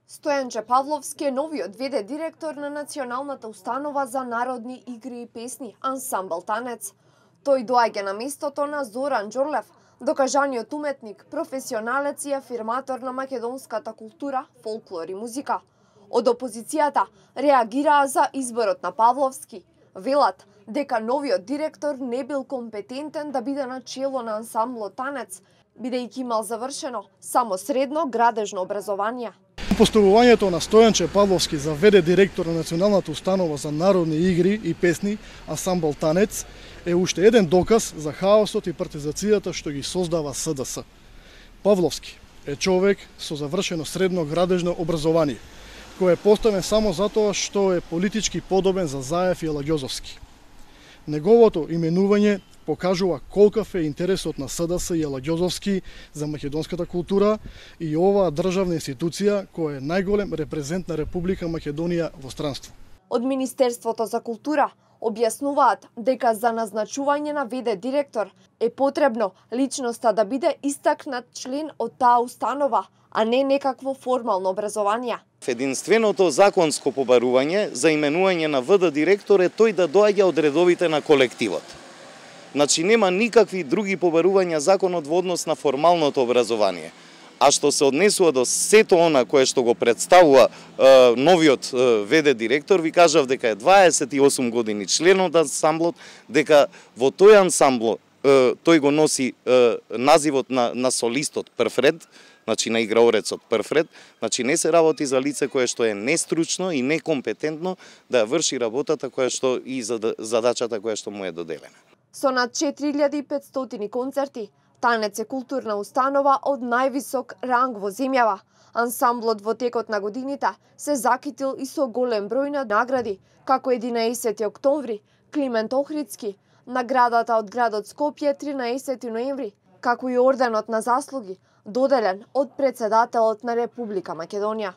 Стојанче Павловски е новиот ВД директор на Националната установа за народни игри и песни, ансамбл Танец. Тој доаѓа на местото на Зоран Џорлев, докажаниот уметник, професионалец и афирматор на македонската култура, фолклор и музика. Од опозицијата реагираа за изборот на Павловски. Велат дека новиот директор не бил компетентен да биде на чело на ансамблот Танец, бидејќи имал завршено само средно градежно образование. Поставувањето на Стојанче Павловски за ВД директор на Националната установа за народни игри и песни, ансамбл Танец, е уште еден доказ за хаосот и партизацијата што ги создава СДС. Павловски е човек со завршено средно градежно образование, кој е поставен само затоа што е политички подобен за Заев и Алагјозовски. Неговото именување покажува колкав е интересот на СДС и Алагјозовски за македонската култура и оваа државна институција која е најголем репрезент на Република Македонија во странство. Од Министерството за култура објаснуваат дека за назначување на ВД директор е потребно личноста да биде истакнат член од таа установа, а не некакво формално образование. Единственото законско побарување за именување на ВД директор е тој да доаѓа од редовите на колективот. Значи нема никакви други побарувања законот во однос на формалното образование. А што се однесува до сето она кое што го представува новиот ВД директор, ви кажав дека е 28 години член од ансамблот, дека во тој ансамбл тој го носи називот на солистот прв ред, значи на играорецот прв ред, значи не се работи за лице кое што е нестручно и некомпетентно да ја врши работата која што и задачата која што му е доделена. Со над 4500 концерти, Танец е културна установа од највисок ранг во земјава. Ансамблот во текот на годините се закитил и со голем број на награди, како 11 октомври, Климент Охридски, наградата од градот Скопје 13 ноември, како и орденот на заслуги, доделен од председателот на Република Македонија.